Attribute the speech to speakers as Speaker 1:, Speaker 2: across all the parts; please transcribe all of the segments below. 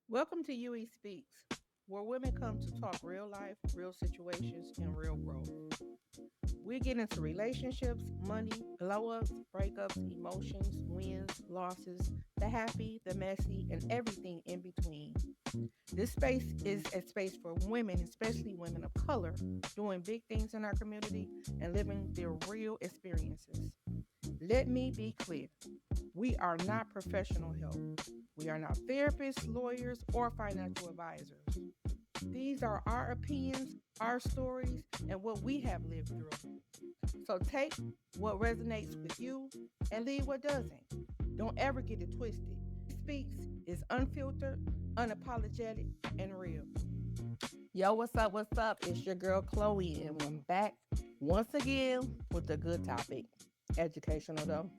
Speaker 1: Welcome to UE Speaks, where women come to talk real life, real situations, and real growth. We get into relationships, money, glow ups, breakups, emotions, wins, losses, the happy, the messy, and everything in between. This space is a space for women, especially women of color, doing big things in our community and living their real experiences. Let me be clear, we are not professional help. We are not therapists, lawyers, or financial advisors. These are our opinions, our stories, and what we have lived through. So take what resonates with you and leave what doesn't. Don't ever get it twisted. Speaks is unfiltered, unapologetic, and real. Yo, what's up? What's up? It's your girl Chloe, and I'm back once again with a good topic. Educational though.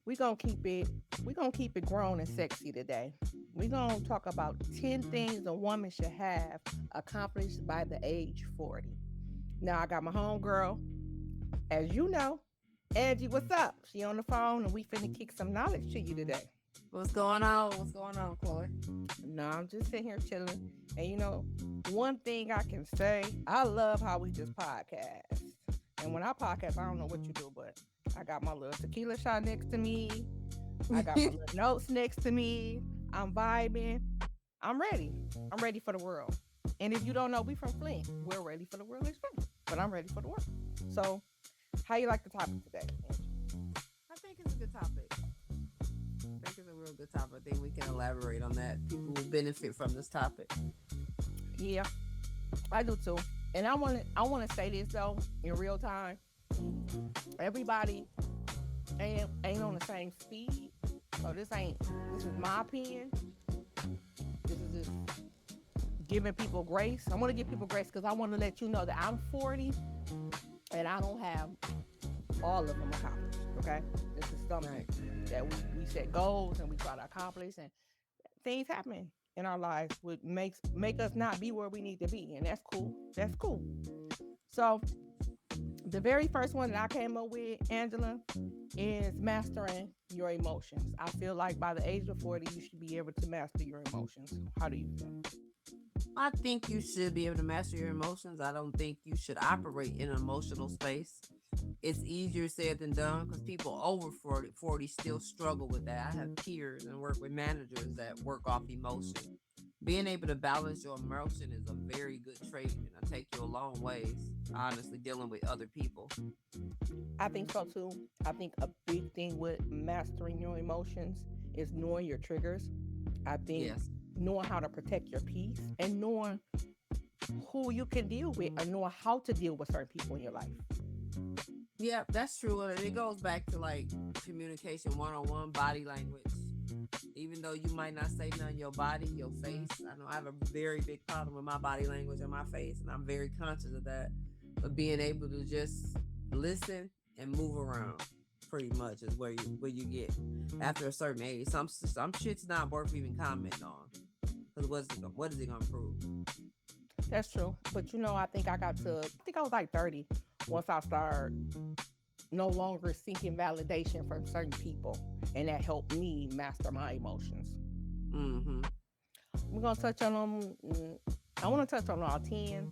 Speaker 1: We're gonna keep it we're gonna keep it grown and sexy today. We're gonna talk about 10 things a woman should have accomplished by the age 40. Now I got my homegirl, as you know, Angie, what's up? She on the phone and we finna kick some knowledge to you today.
Speaker 2: What's going on? What's going on, Chloe?
Speaker 1: No, I'm just sitting here chilling. And one thing I can say, I love how we just podcast. And when I podcast, I don't know what you do, but I got my little tequila shot next to me. I got my little notes next to me. I'm vibing. I'm ready. I'm ready for the world. And if you don't know, we from Flint. We're ready for the world experience. But I'm ready for the world. So, how you like the topic today?
Speaker 2: I think it's a good topic. I think it's a real good topic. I think we can elaborate on that. People will benefit from this topic.
Speaker 1: Yeah, I do too. And I wanna say this though in real time. Everybody ain't on the same speed. So this is my opinion. This is just giving people grace. I want to give people grace because I want to let you know that I'm 40 and I don't have all of them accomplished. Okay, this is something
Speaker 2: Right.
Speaker 1: that we set goals and we try to accomplish, and things happen in our lives which make us not be where we need to be, and that's cool. That's cool. So the very first one that I came up with, Angela, is mastering your emotions. I feel like by the age of 40, you should be able to master your emotions. How do you feel?
Speaker 2: I think you should be able to master your emotions. I don't think you should operate in an emotional space. It's easier said than done because people over 40 still struggle with that. I have peers and work with managers that work off emotion. Being able to balance your emotion is a very good trait and it'll take you a long ways, honestly, dealing with other people.
Speaker 1: I think so too. I think a big thing with mastering your emotions is knowing your triggers. I think
Speaker 2: Yes.
Speaker 1: knowing how to protect your peace and knowing who you can deal with and knowing how to deal with certain people in your life.
Speaker 2: Yeah, that's true. And it goes back to like communication 101, body language. Even though you might not say nothing, your body, your face. I know I have a very big problem with my body language and my face, and I'm very conscious of that. But being able to just listen and move around pretty much is where you get after a certain age. Some shit's not worth even commenting on. Because what is it gonna prove?
Speaker 1: That's true. But I think I was like 30 once I started no longer seeking validation from certain people. And that helped me master my emotions.
Speaker 2: Mm-hmm.
Speaker 1: We're going to touch on them. I want to touch on all 10.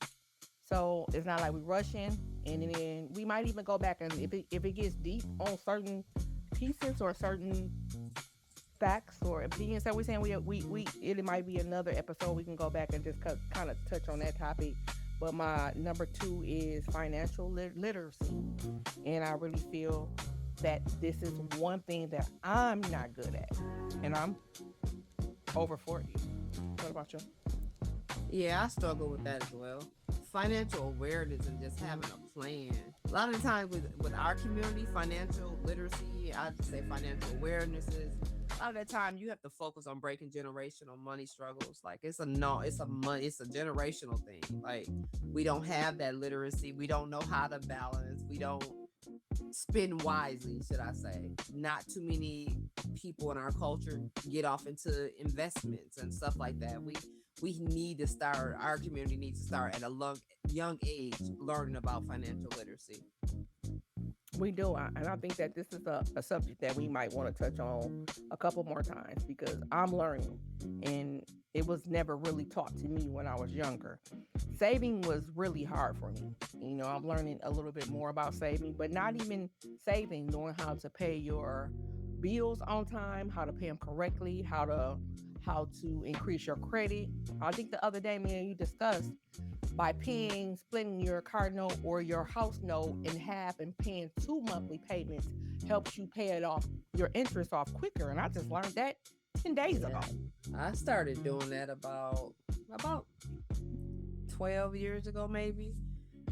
Speaker 1: So it's not like we're rushing. And then we might even go back and if it gets deep on certain pieces or certain facts or opinions that we're saying, it might be another episode we can go back and just kind of touch on that topic. But my number two is financial literacy, and I really feel that this is one thing that I'm not good at, and I'm over 40. What about you?
Speaker 2: Yeah, I struggle with that as well. Financial awareness and just having a plan. A lot of the times with our community, financial literacy, I just say financial awareness is a lot of the time you have to focus on breaking generational money struggles. Like it's a no, it's a money, it's a generational thing. Like we don't have that literacy. We don't know how to balance. We don't spend wisely, should I say. Not too many people in our culture get off into investments and stuff like that. We need to start, our community needs to start at a young age learning about financial literacy.
Speaker 1: We do, and I think that this is a subject that we might want to touch on a couple more times because I'm learning. and it was never really taught to me when I was younger. Saving was really hard for me. I'm learning a little bit more about saving, but not even saving, knowing how to pay your bills on time, how to pay them correctly, how to increase your credit. I think the other day, me and you discussed by splitting your car note or your house note in half and paying 2 monthly payments helps you pay it off, your interest off quicker. And I just learned that 10 days ago.
Speaker 2: Yeah. I started doing that about 12 years ago, maybe.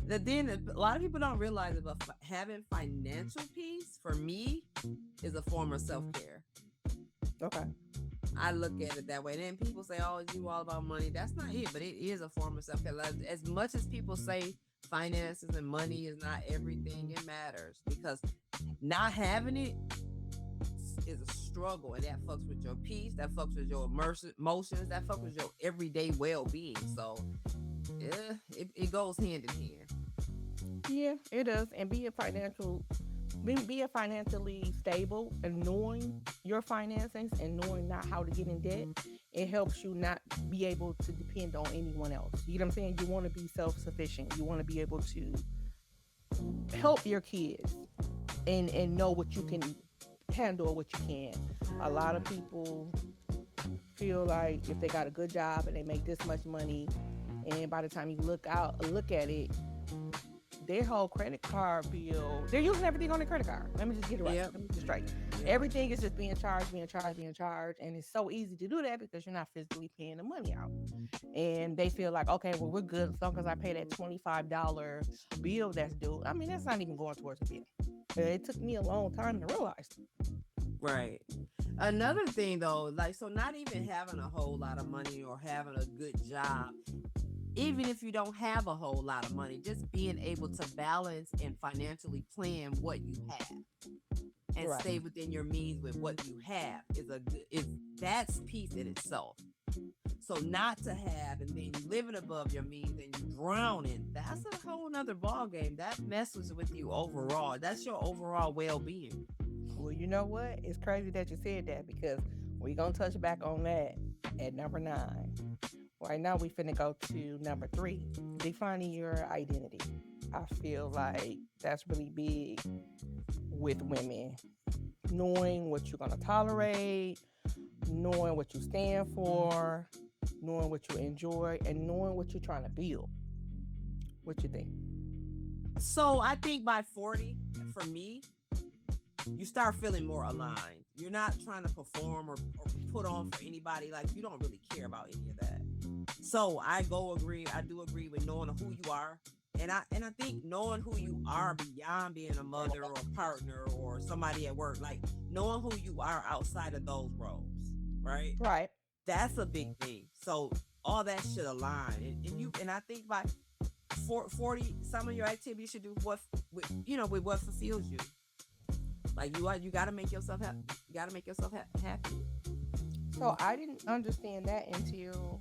Speaker 2: Then a lot of people don't realize it, but having financial peace for me is a form of self-care.
Speaker 1: Okay.
Speaker 2: I look at it that way. Then people say, "Oh, you all about money." That's not it, but it is a form of self-care. As much as people say finances and money is not everything, it matters, because not having it is a struggle, and that fucks with your peace, that fucks with your emotions, that fucks with your everyday well-being. So yeah, it goes hand in hand.
Speaker 1: Yeah, it does. And being financially stable and knowing your finances and knowing not how to get in debt, it helps you not be able to depend on anyone else. You know what I'm saying? You want to be self-sufficient. You want to be able to help your kids and know what you can handle, what you can. A lot of people feel like if they got a good job and they make this much money, and by the time you look at it, their whole credit card bill, they're using everything on their credit card. Let me just get it right.
Speaker 2: Yep.
Speaker 1: Let me get straight.
Speaker 2: Yep.
Speaker 1: Everything is just being charged. And it's so easy to do that because you're not physically paying the money out. And they feel like, okay, well, we're good as long as I pay that $25 bill that's due. I mean, that's not even going towards the bill. It took me a long time to realize.
Speaker 2: Right. Another thing though, so not even having a whole lot of money or having a good job, even if you don't have a whole lot of money, just being able to balance and financially plan what you have and
Speaker 1: Right.
Speaker 2: stay within your means with what you have that's peace in itself. So not to have and then you living above your means and you drowning, that's a whole nother ball game. That messes with you overall. That's your overall well-being.
Speaker 1: Well, you know what? It's crazy that you said that because we're going to touch back on that at number 9. Right now, we finna go to number 3, defining your identity. I feel like that's really big with women. Knowing what you're going to tolerate, knowing what you stand for, knowing what you enjoy, and knowing what you're trying to build. What you think?
Speaker 2: So I think by 40, for me, you start feeling more aligned. You're not trying to perform or put on for anybody. Like, you don't really care about any of that. So I do agree with knowing who you are. And I think knowing who you are beyond being a mother or a partner or somebody at work, like knowing who you are outside of those roles, right?
Speaker 1: Right.
Speaker 2: That's a big thing. So all that should align. And I think by 40, some of your activities should do with what fulfills you. Like you got to make yourself happy. You got to make yourself happy.
Speaker 1: So I didn't understand that until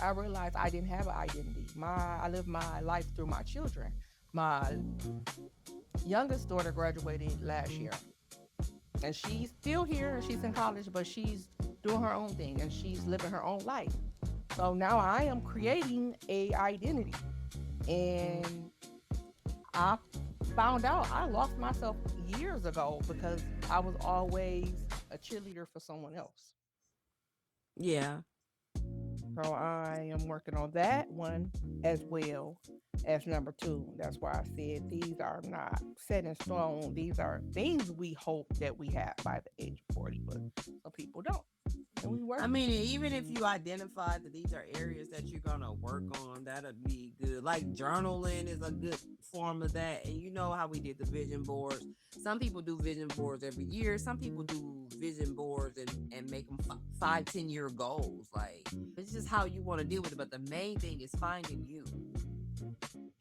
Speaker 1: I realized I didn't have an identity. I live my life through my children. My youngest daughter graduated last year, and she's still here and she's in college, but she's doing her own thing and she's living her own life. So now I am creating a identity, and I found out I lost myself years ago because I was always a cheerleader for someone else.
Speaker 2: Yeah.
Speaker 1: So I am working on that one as well as number 2. That's why I said these are not set in stone. These are things we hope that we have by the age of 40, but some people don't. And we work.
Speaker 2: I mean, even if you identify that these are areas that you're going to work on, that'll be good. Like journaling is a good form of that. And you know how we did the vision boards. Some people do vision boards every year. Some people do vision boards and make them 5-10 year goals. Like, it's just how you want to deal with it. But the main thing is finding you.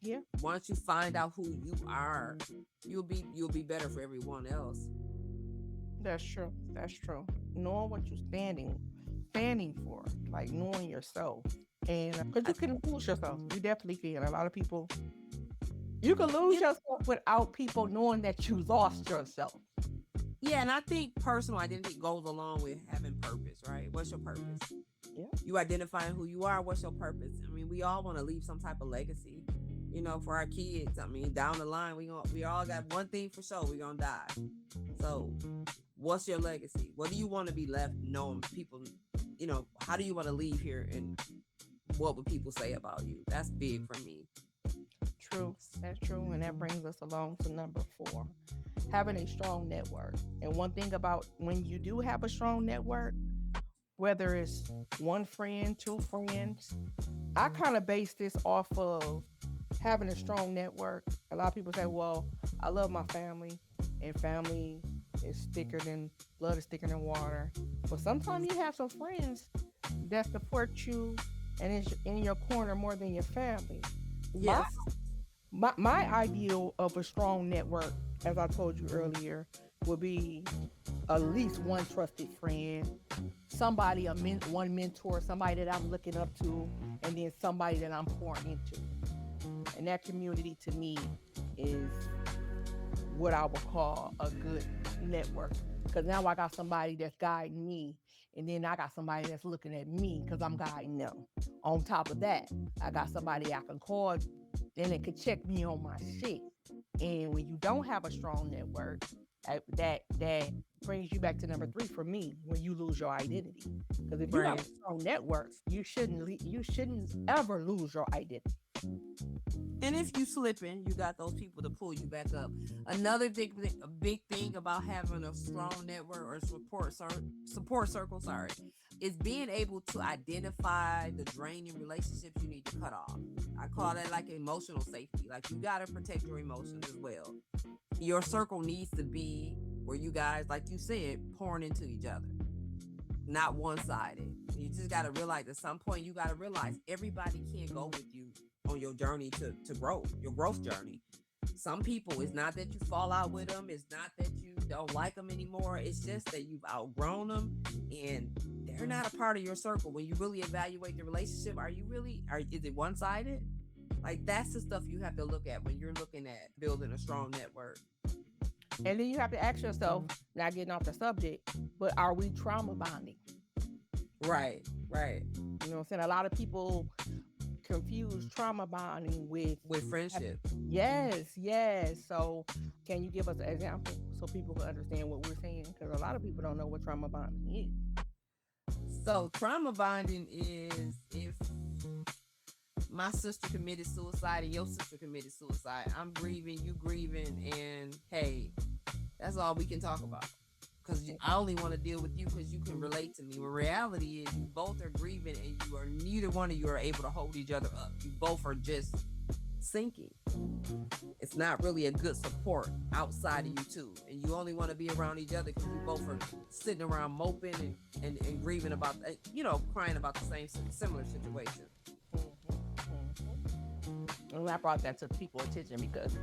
Speaker 1: Yeah.
Speaker 2: Once you find out who you are, you'll be better for everyone else.
Speaker 1: That's true. That's true. Knowing what you're standing for, like knowing yourself. And because you can lose yourself. You definitely can. A lot of people, you can lose yourself without people knowing that you lost yourself.
Speaker 2: Yeah, and I think personal identity goes along with having purpose, right? What's your purpose?
Speaker 1: Yeah.
Speaker 2: You identifying who you are, what's your purpose. I mean, we all want to leave some type of legacy, for our kids. I mean, down the line, we all got one thing for sure: we gonna die. So, what's your legacy? What do you want to be left knowing? People, how do you want to leave here, and what would people say about you? That's big for me.
Speaker 1: True. That's true. And that brings us along to number 4, having a strong network. And one thing about when you do have a strong network, whether it's one friend, two friends, I kind of base this off of having a strong network. A lot of people say, well, I love my family, and family is thicker than blood is thicker than water. But sometimes you have some friends that support you and is in your corner more than your family. My
Speaker 2: Yes.
Speaker 1: my ideal of a strong network, as I told you earlier, would be at least one trusted friend, somebody one mentor, somebody that I'm looking up to, and then somebody that I'm pouring into. And that community to me is what I would call a good network. Because now I got somebody that's guiding me, and then I got somebody that's looking at me because I'm guiding them. On top of that, I got somebody I can call, then it could check me on my shit. And when you don't have a strong network, that brings you back to number 3 for me, when you lose your identity. Because if you have a
Speaker 2: Right.
Speaker 1: strong network, you shouldn't ever lose your identity.
Speaker 2: And if you slipping, you got those people to pull you back up. Another a big thing about having a strong network or support circle, sorry, is being able to identify the draining relationships you need to cut off. I call that like emotional safety. Like, you got to protect your emotions as well. Your circle needs to be where you guys, like you said, pouring into each other, not one-sided. You just got to realize at some point, you got to realize everybody can't go with you on your journey to grow, your growth journey. Some people, it's not that you fall out with them, it's not that you don't like them anymore, it's just that you've outgrown them and they're not a part of your circle. When you really evaluate the relationship, is it one-sided? Like, that's the stuff you have to look at when you're looking at building a strong network.
Speaker 1: And then you have to ask yourself, not getting off the subject, but are we trauma bonding?
Speaker 2: Right.
Speaker 1: You know what I'm saying? A lot of people confuse trauma bonding
Speaker 2: With friendship.
Speaker 1: yes. So can you give us an example so people can understand what we're saying? Because a lot of people don't know what trauma bonding is.
Speaker 2: So trauma bonding is if my sister committed suicide and your sister committed suicide. I'm grieving, you grieving, and hey, that's all we can talk about. Because I only want to deal with you because you can relate to me. When reality is, you both are grieving, and neither one of you are able to hold each other up. You both are just sinking. It's not really a good support outside of you two, and you only want to be around each other because you both are sitting around moping and grieving about, crying about the same similar situation.
Speaker 1: And I brought that to people's attention because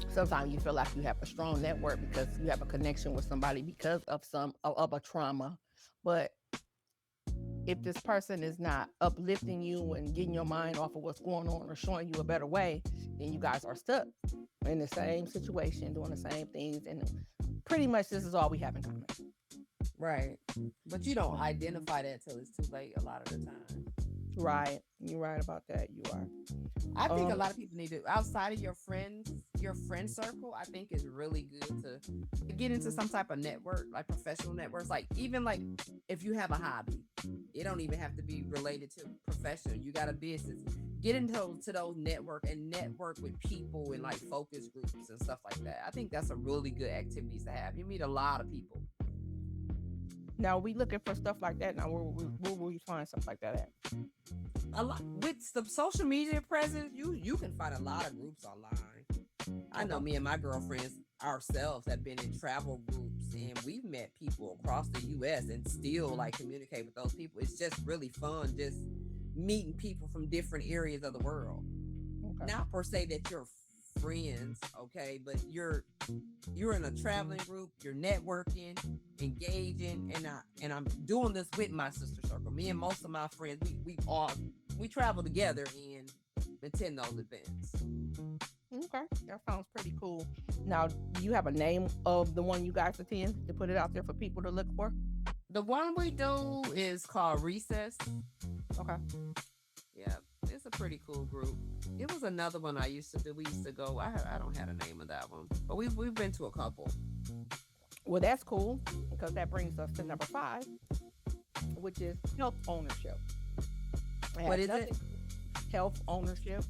Speaker 1: sometimes you feel like you have a strong network because you have a connection with somebody because of a trauma. But if this person is not uplifting you and getting your mind off of what's going on or showing you a better way, then you guys are stuck in the same situation, doing the same things. And pretty much this is all we have in common.
Speaker 2: Right. But you don't identify that till it's too late a lot of the time.
Speaker 1: Right. You're right about that. You are.
Speaker 2: I think a lot of people need to, outside of your friend circle, I think it's really good to get into some type of network, like professional networks. Like, even like if you have a hobby, it don't even have to be related to professional. You got a business. Get into those network with people in like focus groups and stuff like that. I think that's a really good activities to have. You meet a lot of people.
Speaker 1: Now we looking for stuff like that. Now where will you find stuff like that at?
Speaker 2: A lot with the social media presence, you can find a lot of groups online. I know me and my girlfriends ourselves have been in travel groups, and we've met people across the U.S. and still like communicate with those people. It's just really fun, just meeting people from different areas of the world. Okay. Not per se that you're friends, okay, but you're in a traveling group, you're networking, engaging, and I'm doing this with my sister circle. Me and most of my friends, we travel together and attend those events.
Speaker 1: Okay, that sounds pretty cool. Now, do you have a name of the one you guys attend to put it out there for people to look for?
Speaker 2: The one we do is called Recess.
Speaker 1: Okay.
Speaker 2: Yeah, it's a pretty cool group. It was another one I used to do. We used to go. I don't have the name of that one, but we've been to a couple.
Speaker 1: Well, that's cool because that brings us to number 5, which is health ownership. It
Speaker 2: What
Speaker 1: has
Speaker 2: is
Speaker 1: nothing
Speaker 2: it?
Speaker 1: health ownership,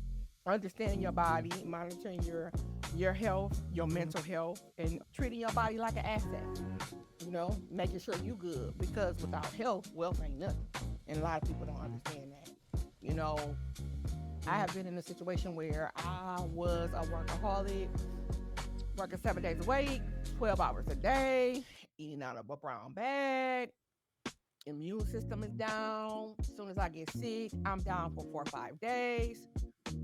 Speaker 1: understanding your body, monitoring your health, your mental health, and treating your body like an asset. Making sure you good because without health, wealth ain't nothing. And a lot of people don't understand that. You know, I have been in a situation where I was a workaholic, working 7 days a week, 12 hours a day, eating out of a brown bag. Immune system is down. As soon as I get sick, I'm down for 4 or 5 days.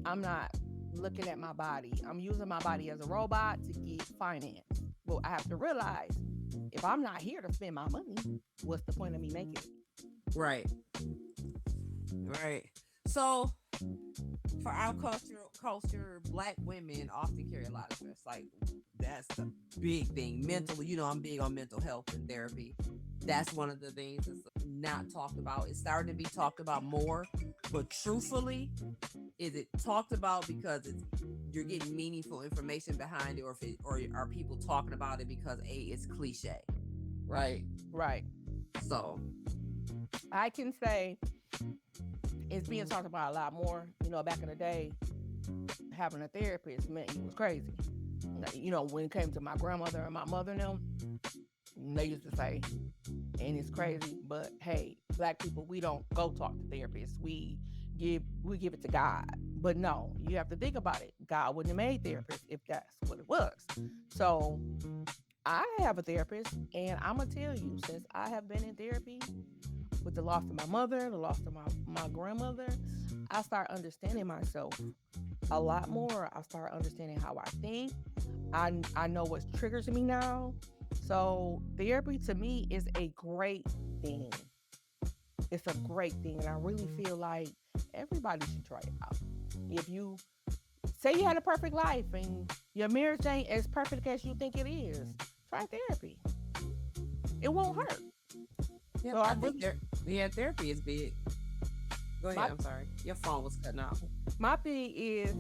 Speaker 1: I'm not looking at my body. I'm using my body as a robot to get finance. Well, I have to realize if I'm not here to spend my money, what's the point of me making it?
Speaker 2: Right. Right. So for our culture, Black women often carry a lot of stress. Like that's the big thing. Mental, I'm big on mental health and therapy. That's one of the things that's not talked about. It's starting to be talked about more, but truthfully, is it talked about because you're getting meaningful information behind it, or are people talking about it because it's cliche, right?
Speaker 1: Right.
Speaker 2: So
Speaker 1: I can say it's being talked about a lot more. Back in the day, having a therapist meant you was crazy. When it came to my grandmother and my mother and them, they used to say, and it's crazy, but hey, Black people, we don't go talk to therapists. We give it to God. But no, you have to think about it. God wouldn't have made therapists if that's what it was. So I have a therapist, and I'm gonna tell you, since I have been in therapy with the loss of my mother, the loss of my grandmother, I start understanding myself a lot more. I start understanding how I think. I know what triggers me now. So therapy to me is a great thing. It's a great thing. And I really feel like everybody should try it out. If you say you had a perfect life and your marriage ain't as perfect as you think it is, try therapy. It won't hurt.
Speaker 2: yeah,
Speaker 1: So
Speaker 2: I think therapy is big. Go ahead.
Speaker 1: My-
Speaker 2: I'm sorry. Your phone was cutting off.
Speaker 1: my thing is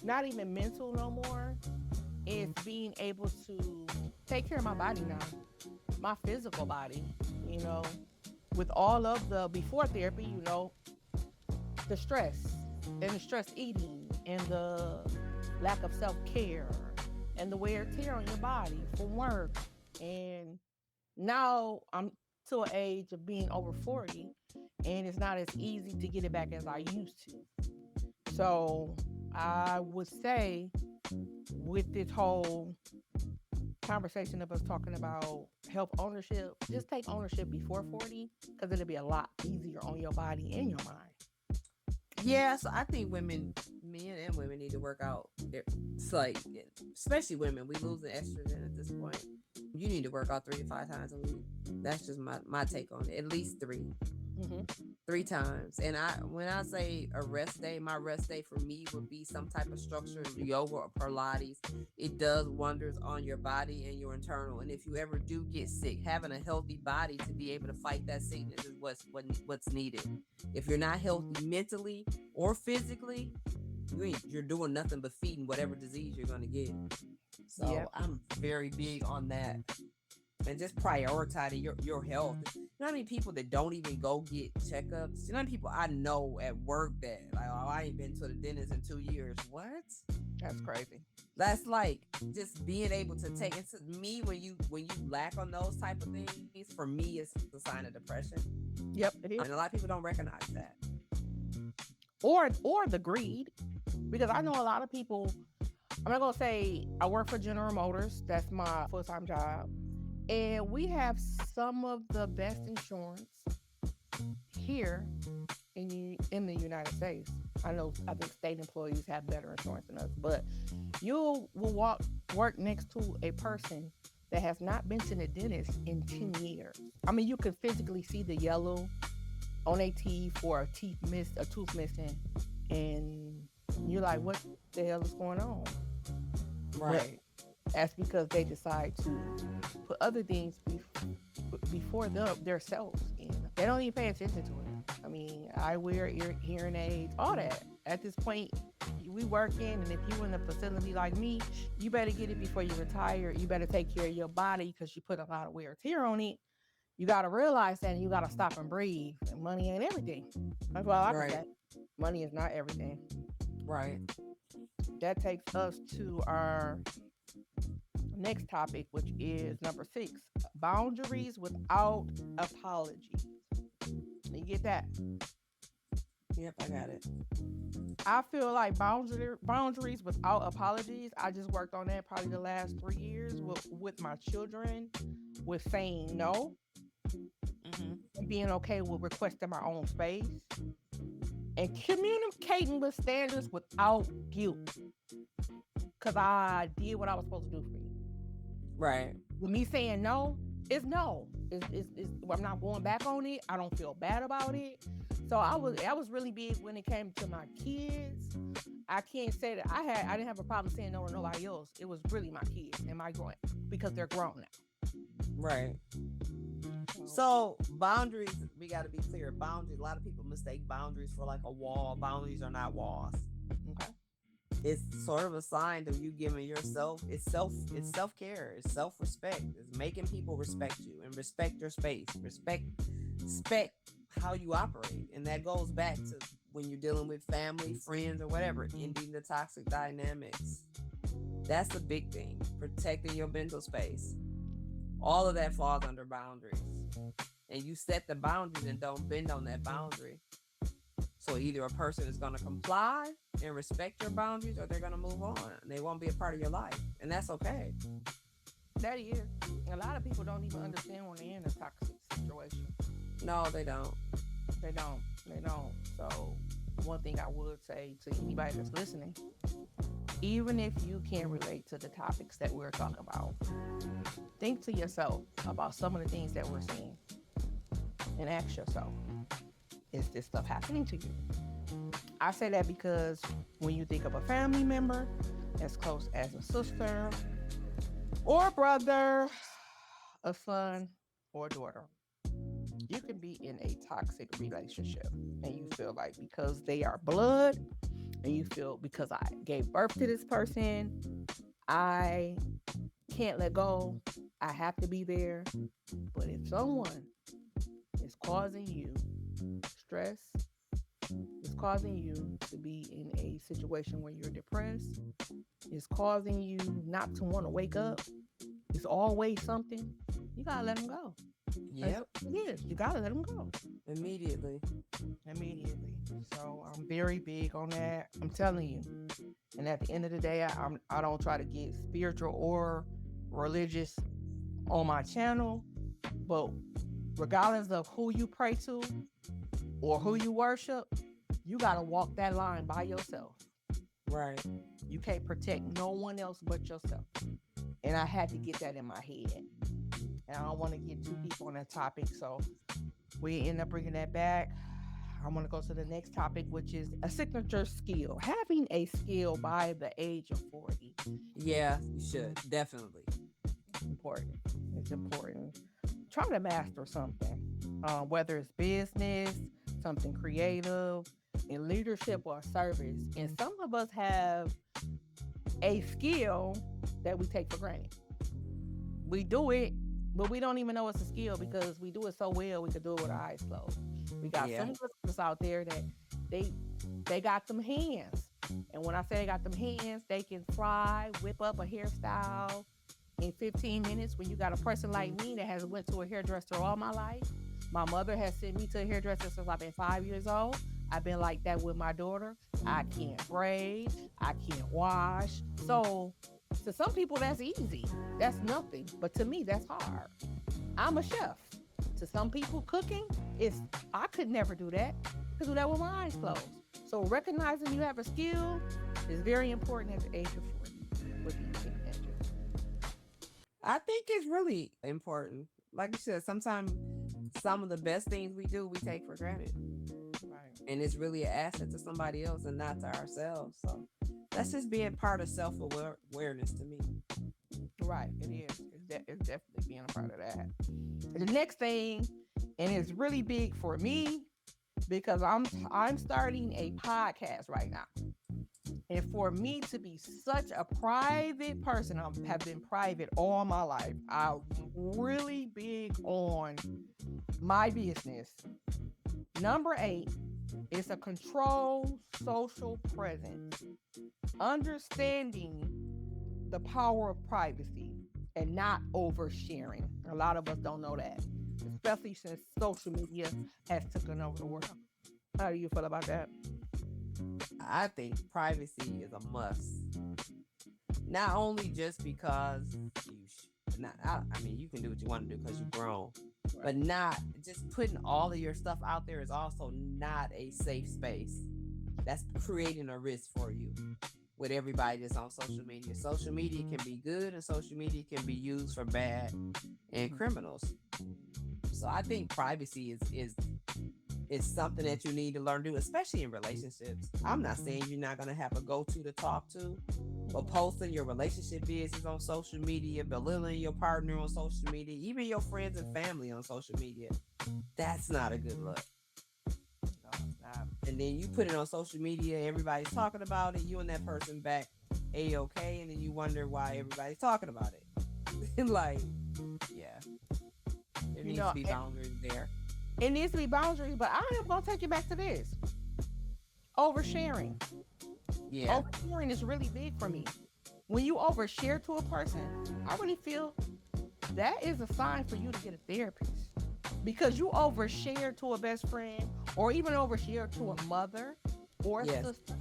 Speaker 1: not even mental no more. It's being able to take care of my body now, my physical body, with all of the before therapy, the stress and the stress eating and the lack of self-care and the wear and tear on your body from work. And now I'm to an age of being over 40 and it's not as easy to get it back as I used to. So I would say with this whole conversation of us talking about health ownership, just take ownership before 40 because it'll be a lot easier on your body and your mind.
Speaker 2: Yeah, so I think men and women need to work out. It's like, especially women, we losing estrogen at this point. You need to work out 3 to 5 times a week. That's just my take on it. At least 3.
Speaker 1: Mm-hmm.
Speaker 2: 3 times. And when I say a rest day, my rest day for me would be some type of structure, yoga or Pilates. It does wonders on your body and your internal. And if you ever do get sick, having a healthy body to be able to fight that sickness is what's needed. If you're not healthy mentally or physically, you're doing nothing but feeding whatever disease you're going to get. So
Speaker 1: Yep.
Speaker 2: I'm very big on that. And just prioritizing your health. You know how many people that don't even go get checkups? You know how many people I know at work that like, oh, I ain't been to the dentist in 2 years. What?
Speaker 1: That's crazy.
Speaker 2: That's like just being able to take it to me when you lack on those type of things. For me, it's a sign of depression.
Speaker 1: Yep, it is.
Speaker 2: And a lot of people don't recognize that.
Speaker 1: Or the greed, because I know a lot of people. I'm not gonna say I work for General Motors. That's my full-time job. And we have some of the best insurance here in the United States. I think state employees have better insurance than us, but you will work next to a person that has not been to the dentist in 10 years. I mean, you can physically see the yellow on their teeth or a tooth missing, and you're like, what the hell is going on?
Speaker 2: Right.
Speaker 1: That's because they decide to put other things before their selves, and they don't even pay attention to it. I mean, I wear hearing aids, all that. At this point, we working, and if you in a facility like me, you better get it before you retire. You better take care of your body because you put a lot of wear and tear on it. You got to realize that, and you got to stop and breathe. And money ain't everything. That's all I can
Speaker 2: Right.
Speaker 1: say. Money is not everything.
Speaker 2: Right.
Speaker 1: That takes us to our next topic, which is number 6: boundaries without apology. You get that?
Speaker 2: Yep, I got it.
Speaker 1: I feel like boundaries without apologies. I just worked on that probably the last 3 years with my children, with saying no
Speaker 2: Mm-hmm.
Speaker 1: and being okay with requesting my own space and communicating with standards without guilt. Because I did what I was supposed to do for you.
Speaker 2: Right.
Speaker 1: With me saying no, it's no. I'm not going back on it. I don't feel bad about it. So I was really big when it came to my kids. I can't say that I didn't have a problem saying no to nobody else. It was really my kids and my grown, because they're grown now.
Speaker 2: Right. So boundaries, we got to be clear. Boundaries. A lot of people mistake boundaries for like a wall. Boundaries are not walls.
Speaker 1: Okay.
Speaker 2: It's sort of a sign of you giving yourself. It's self-care. It's self-respect. It's making people respect you and respect your space. Respect how you operate, and that goes back to when you're dealing with family, friends, or whatever. Ending the toxic dynamics. That's a big thing. Protecting your mental space. All of that falls under boundaries. And you set the boundaries and don't bend on that boundary. So either a person is going to comply and respect your boundaries, or they're going to move on. They won't be a part of your life. And that's okay.
Speaker 1: That is. A lot of people don't even understand when they're in a toxic situation.
Speaker 2: No, they don't.
Speaker 1: They don't. They don't. So one thing I would say to anybody that's listening, even if you can't relate to the topics that we're talking about, think to yourself about some of the things that we're seeing and ask yourself, is this stuff happening to you? I say that because when you think of a family member as close as a sister or a brother, a son or a daughter, you can be in a toxic relationship and you feel like because they are blood, and you feel because I gave birth to this person, I can't let go. I have to be there. But if someone is causing you stress, is causing you to be in a situation where you're depressed, is causing you not to want to wake up, it's always something, you gotta let them go.
Speaker 2: Yep.
Speaker 1: It is. You gotta let them go
Speaker 2: Immediately.
Speaker 1: immediately. So I'm very big on that. I'm telling you. And at the end of the day, I don't try to get spiritual or religious on my channel, but regardless of who you pray to or who you worship, you gotta walk that line by yourself.
Speaker 2: Right.
Speaker 1: You can't protect no one else but yourself. And I had to get that in my head. And I don't want to get too deep on that topic, so we end up bringing that back. I want to go to the next topic, which is a signature skill. Having a skill by the age of 40.
Speaker 2: Yeah, you should. Definitely.
Speaker 1: Important. It's important. Try to master something, whether it's business, something creative, in leadership or service. And some of us have a skill that we take for granted. We do it, but we don't even know it's a skill because we do it so well we could do it with our eyes closed. We got
Speaker 2: Yeah.
Speaker 1: some of us out there that they got them hands. And when I say they got them hands, they can fry, whip up a hairstyle in 15 minutes. When you got a person like me that has went to a hairdresser all my life. My mother has sent me to a hairdresser since I've been 5 years old. I've been like that with my daughter. I can't braid. I can't wash. So to some people, that's easy. That's nothing. But to me, that's hard. I'm a chef. To some people, cooking is, I could never do that. I could do that with my eyes closed. So recognizing you have a skill is very important at the age of 40. What do you think, Andrew?
Speaker 2: I think it's really important. Like you said, sometimes some of the best things we do, we take for granted.
Speaker 1: Right.
Speaker 2: And it's really an asset to somebody else and not to ourselves. So that's just being part of self-awareness to me.
Speaker 1: Right. It is. It's is definitely being a part of that. The next thing, and it's really big for me because I'm starting a podcast right now. And for me to be such a private person, I have been private all my life. I'm really big on my business. Number 8 is a controlled social presence. Understanding the power of privacy and not oversharing. A lot of us don't know that, especially since social media has taken over the world. How do you feel about that?
Speaker 2: I think privacy is a must. Not only just because I mean, you can do what you want to do because you're grown, but not just putting all of your stuff out there is also not a safe space. That's creating a risk for you with everybody that's on social media. Social media can be good and social media can be used for bad and criminals. So I think privacy is something that you need to learn to do, especially in relationships. I'm not saying you're not going to have a go-to to talk to, but posting your relationship business on social media, belittling your partner on social media, even your friends and family on social media, that's not a good look.
Speaker 1: No, it's not.
Speaker 2: And then you put it on social media, everybody's talking about it, you and that person back A-okay, and then you wonder why everybody's talking about it. Like, yeah, there needs to be boundaries there.
Speaker 1: It needs to be boundaries, but I am going to take you back to this. Oversharing.
Speaker 2: Yeah.
Speaker 1: Oversharing is really big for me. When you overshare to a person, I really feel that is a sign for you to get a therapist. Because you overshare to a best friend or even overshare to a mother or a sister.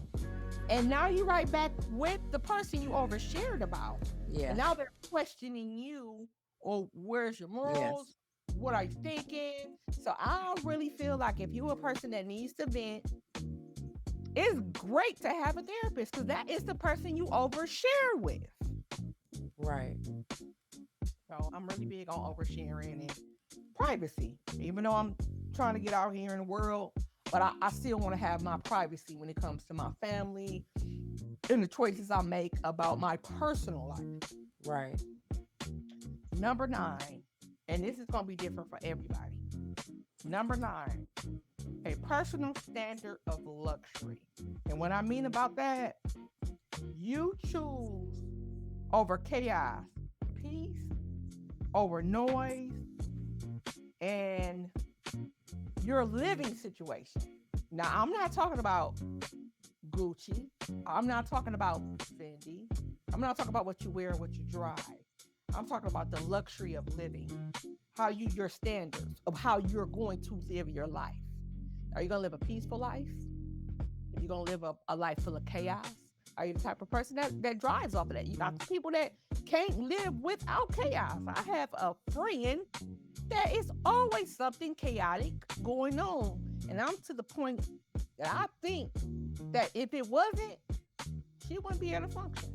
Speaker 1: And now you're right back with the person you overshared about.
Speaker 2: Yeah.
Speaker 1: And now they're questioning you, or where's your morals? Yes. What are you thinking? So I really feel like if you're a person that needs to vent, it's great to have a therapist because that is the person you overshare with.
Speaker 2: Right.
Speaker 1: So I'm really big on oversharing and privacy. Even though I'm trying to get out here in the world, but I still want to have my privacy when it comes to my family and the choices I make about my personal life.
Speaker 2: Right.
Speaker 1: Number 9. And this is going to be different for everybody. Number 9, a personal standard of luxury. And what I mean about that, you choose over chaos, peace, over noise, and your living situation. Now, I'm not talking about Gucci. I'm not talking about Fendi. I'm not talking about what you wear and what you drive. I'm talking about the luxury of living, your standards of how you're going to live your life. Are you going to live a peaceful life? Are you going to live a life full of chaos? Are you the type of person that drives off of that? You got people that can't live without chaos. I have a friend that is always something chaotic going on. And I'm to the point that I think that if it wasn't, she wouldn't be able to function.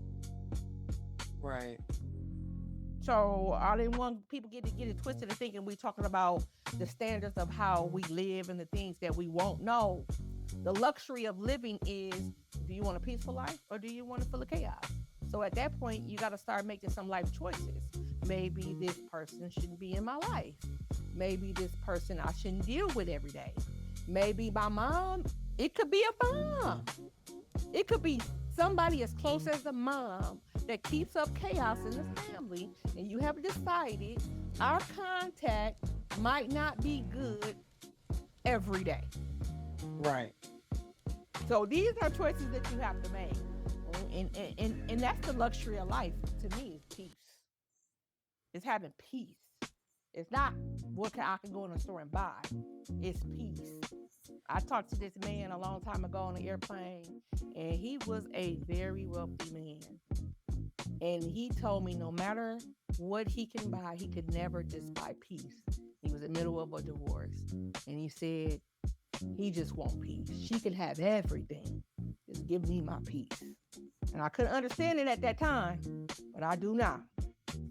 Speaker 2: Right.
Speaker 1: So I didn't want people get it twisted and thinking we're talking about the standards of how we live and the things that we won't know. The luxury of living is, do you want a peaceful life or do you want it full of chaos? So at that point, you got to start making some life choices. Maybe this person shouldn't be in my life. Maybe this person I shouldn't deal with every day. Maybe my mom, it could be a mom. It could be somebody as close as a mom that keeps up chaos in the family, and you have decided our contact might not be good every day.
Speaker 2: Right.
Speaker 1: So these are choices that you have to make. And that's the luxury of life to me, is peace. It's having peace. It's not what I can go in the store and buy. It's peace. I talked to this man a long time ago on an airplane, and he was a very wealthy man. And he told me no matter what he can buy, he could never just buy peace. He was in the middle of a divorce. And he said, he just wants peace. She can have everything. Just give me my peace. And I couldn't understand it at that time, but I do now.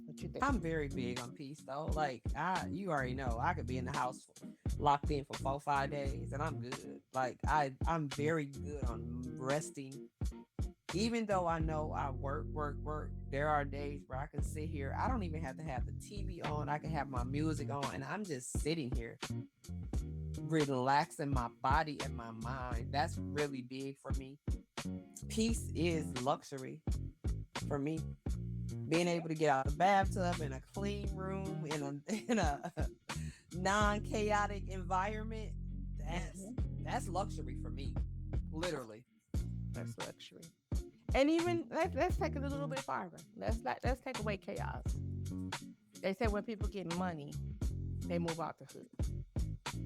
Speaker 1: What you think?
Speaker 2: I'm very big on peace, though. Like, you already know, I could be in the house locked in for 4-5 days, and I'm good. Like, I'm very good on resting Even though I know I work, there are days where I can sit here. I don't even have to have the TV on. I can have my music on, and I'm just sitting here relaxing my body and my mind. That's really big for me. Peace is luxury for me. Being able to get out the bathtub in a clean room in a non-chaotic environment, that's luxury for me. Literally.
Speaker 1: That's luxury. And even let's take it a little bit farther. Let's take away chaos. They say when people get money, they move out the hood.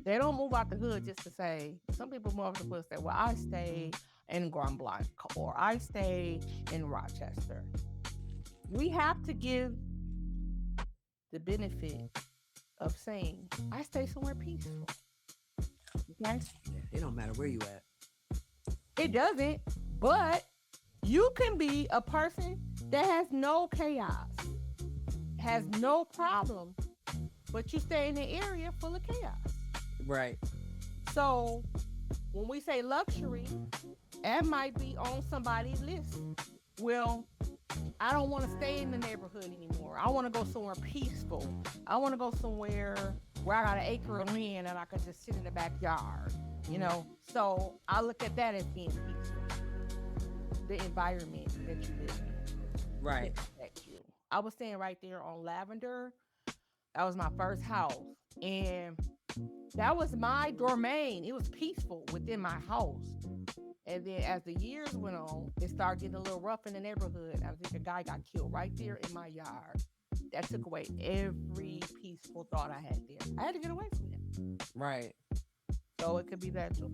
Speaker 1: They don't move out the hood just to say. Some people move out the hood and say, "Well, I stay in Grand Blanc or I stay in Rochester." We have to give the benefit of saying, "I stay somewhere peaceful." Okay?
Speaker 2: It don't matter where you at.
Speaker 1: It doesn't, but you can be a person that has no chaos, has no problem, but you stay in an area full of chaos.
Speaker 2: Right.
Speaker 1: So when we say luxury, that might be on somebody's list. Well, I don't want to stay in the neighborhood anymore. I want to go somewhere peaceful. I want to go somewhere where I got an acre of land and I can just sit in the backyard, you know? So I look at that as being peaceful. The environment that you live in.
Speaker 2: Right.
Speaker 1: Affect you. I was staying right there on Lavender. That was my first house. And that was my domain. It was peaceful within my house. And then as the years went on, it started getting a little rough in the neighborhood. I think a guy got killed right there in my yard. That took away every peaceful thought I had there. I had to get away from it.
Speaker 2: Right.
Speaker 1: So it could be that too.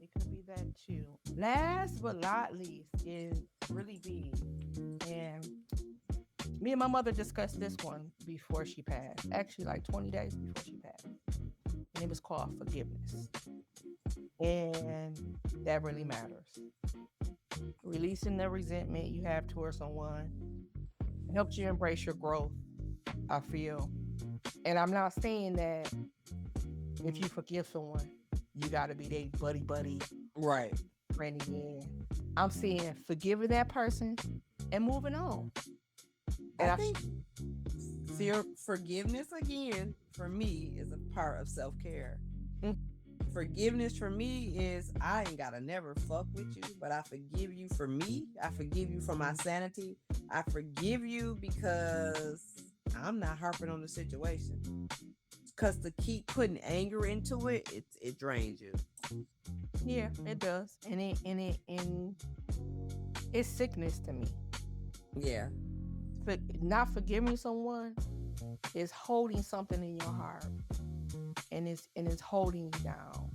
Speaker 1: It could be that too. Last but not least is really big. And me and my mother discussed this one before she passed. Actually, like 20 days before she passed. And it was called forgiveness. And that really matters. Releasing the resentment you have towards someone helps you embrace your growth, I feel. And I'm not saying that if you forgive someone, you got to be their buddy,
Speaker 2: right,
Speaker 1: friend again. I'm saying forgiving that person and moving on. And
Speaker 2: I think forgiveness again for me is a part of self-care. Forgiveness for me is I ain't gotta never fuck with you, but I forgive you for me. I forgive you for my sanity. I forgive you because I'm not harping on the situation. Because to keep putting anger into it, it drains you.
Speaker 1: Yeah, it does, and it's sickness to me.
Speaker 2: Yeah,
Speaker 1: but not forgiving someone is holding something in your heart, and it's holding you down.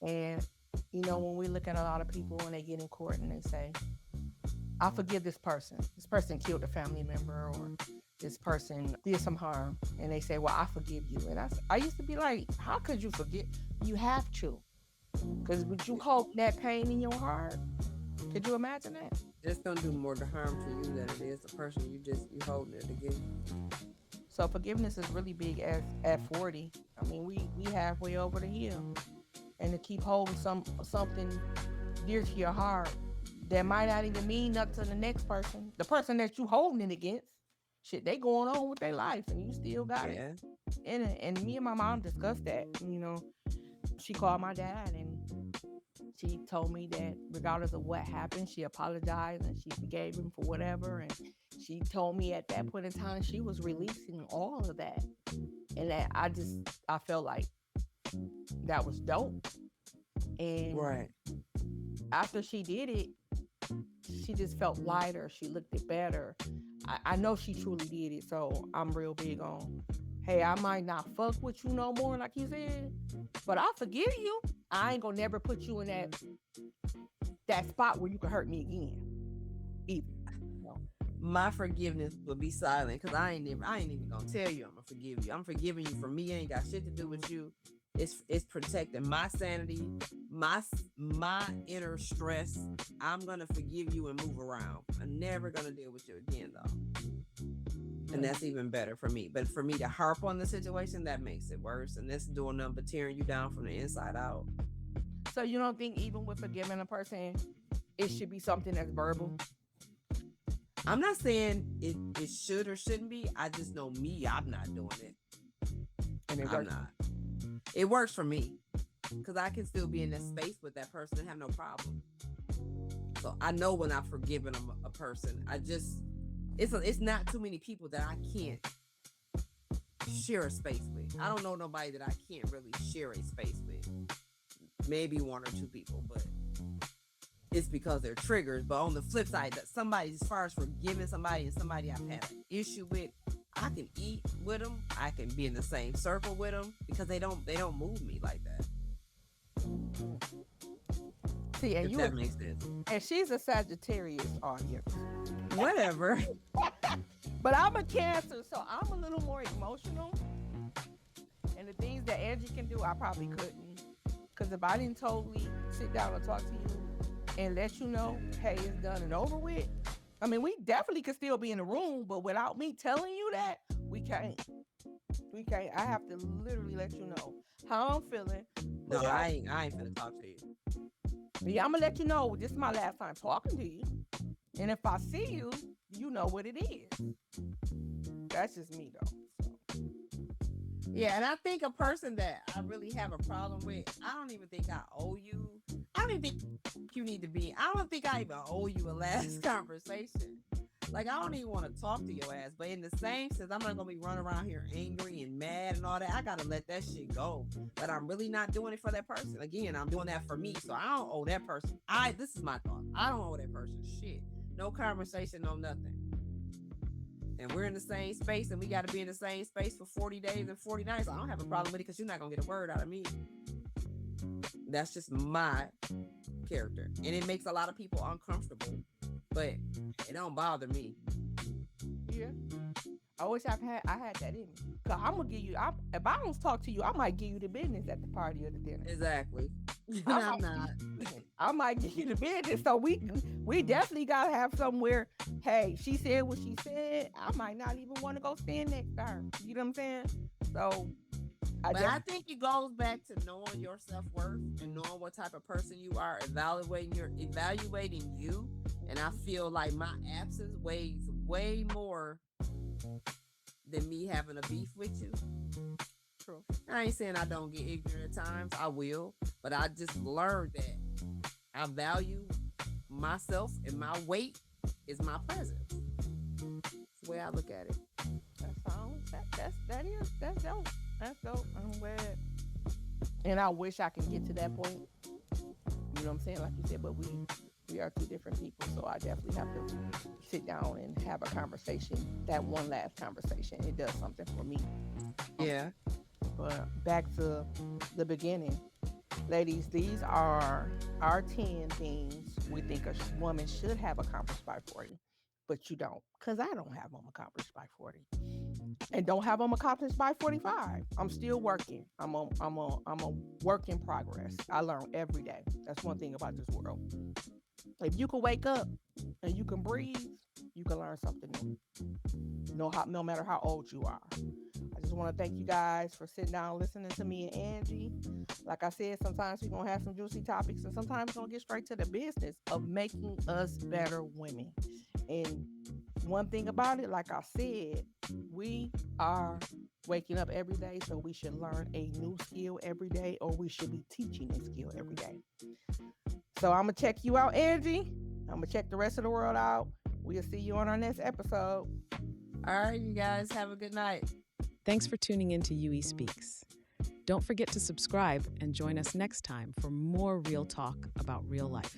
Speaker 1: And you know, when we look at a lot of people when they get in court and they say, "I forgive this person. This person killed a family member, or this person did some harm," and they say, "Well, I forgive you." And I used to be like, "How could you forget?" You have to, because would you hold that pain in your heart? Could you imagine that?
Speaker 2: It's gonna do more to harm to you than it is the person you holding it against.
Speaker 1: So forgiveness is really big at 40. I mean, we halfway over the hill, and to keep holding something dear to your heart that might not even mean nothing to the next person, the person that you holding it against. Shit, they going on with their life, and you still got it. And me and my mom discussed that. You know, she called my dad and she told me that regardless of what happened, she apologized and she forgave him for whatever. And she told me at that point in time she was releasing all of that. And that I felt like that was dope. And
Speaker 2: right
Speaker 1: after she did it, she just felt lighter. She looked it better. I know she truly did it. So I'm real big on, hey, I might not fuck with you no more, like you said, but I forgive you. I ain't gonna never put you in that spot where you can hurt me again. Either. No.
Speaker 2: My forgiveness will be silent because I ain't even gonna tell you I'm gonna forgive you. I'm forgiving you for me. It ain't got shit to do with you. It's protecting my sanity, my inner stress. I'm gonna forgive you and move around. I'm never gonna deal with you again though. And that's even better for me. But for me to harp on the situation, that makes it worse. And that's doing nothing but tearing you down from the inside out.
Speaker 1: So you don't think even with forgiving a person, it should be something that's verbal.
Speaker 2: I'm not saying it should or shouldn't be. I just know me, I'm not doing it.
Speaker 1: And it
Speaker 2: I'm
Speaker 1: works.
Speaker 2: not. It works for me because I can still be in that space with that person and have no problem. So I know when I've forgiven a person. It's not too many people that I can't share a space with. I don't know nobody that I can't really share a space with. Maybe one or two people, but it's because they're triggers. But on the flip side, that somebody, as far as forgiving somebody and somebody I've had an issue with, I can eat with them. I can be in the same circle with them because they don't move me like that.
Speaker 1: See, and
Speaker 2: If that makes sense.
Speaker 1: and she's a Sagittarius audience.
Speaker 2: Whatever.
Speaker 1: But I'm a Cancer, so I'm a little more emotional. And the things that Angie can do, I probably couldn't. Because if I didn't totally sit down and talk to you and let you know, hey, it's done and over with. I mean, we definitely could still be in the room, but without me telling you that, we can't. We can't. I have to literally let you know how I'm feeling.
Speaker 2: No, I ain't finna talk to you.
Speaker 1: Yeah, I'm gonna let you know this is my last time talking to you. And if I see you, you know what it is. That's just me though. So.
Speaker 2: Yeah, and I think a person that I really have a problem with, I don't even think I owe you. I don't even think you need to be. I don't think I even owe you a last conversation. Like, I don't even want to talk to your ass. But in the same sense, I'm not going to be running around here angry and mad and all that. I got to let that shit go. But I'm really not doing it for that person. Again, I'm doing that for me. So I don't owe that person. This is my thought. I don't owe that person shit. No conversation, no nothing. And we're in the same space and we got to be in the same space for 40 days and 40 nights. I don't have a problem with it because you're not going to get a word out of me. That's just my character. And it makes a lot of people uncomfortable. But it don't bother me.
Speaker 1: Yeah. I wish I had that in me. Cause I'm gonna give you. If I don't talk to you, I might give you the business at the party or the dinner.
Speaker 2: Exactly. I'm not.
Speaker 1: I might give you the business. So we definitely gotta have somewhere. Hey, she said what she said. I might not even want to go stand next to her. You know what I'm saying? So.
Speaker 2: I think it goes back to knowing your self-worth and knowing what type of person you are, evaluating you. And I feel like my absence weighs way more than me having a beef with you.
Speaker 1: True.
Speaker 2: I ain't saying I don't get ignorant at times. I will. But I just learned that I value myself and my weight is my presence. That's the way I look at it.
Speaker 1: That's dope. That's dope. I'm glad. And I wish I can get to that point. You know what I'm saying? Like you said, but we are two different people. So I definitely have to sit down and have a conversation. That one last conversation. It does something for me.
Speaker 2: Yeah.
Speaker 1: But back to the beginning. Ladies, these are our 10 things we think a woman should have accomplished by 40. But you don't. Because I don't have them accomplished by 40. And don't have them accomplished by 45. I'm still working. I'm a work in progress. I learn every day. That's one thing about this world. If you can wake up and you can breathe, you can learn something new. No matter how old you are. I just want to thank you guys for sitting down listening to me and Angie. Like I said, sometimes we're going to have some juicy topics and sometimes we're going to get straight to the business of making us better women. And one thing about it, like I said, we are waking up every day, so we should learn a new skill every day, or we should be teaching a skill every day. So I'm going to check you out, Angie. I'm going to check the rest of the world out. We'll see you on our next episode.
Speaker 2: All right, you guys, have a good night.
Speaker 3: Thanks for tuning in to UE Speaks. Don't forget to subscribe and join us next time for more real talk about real life.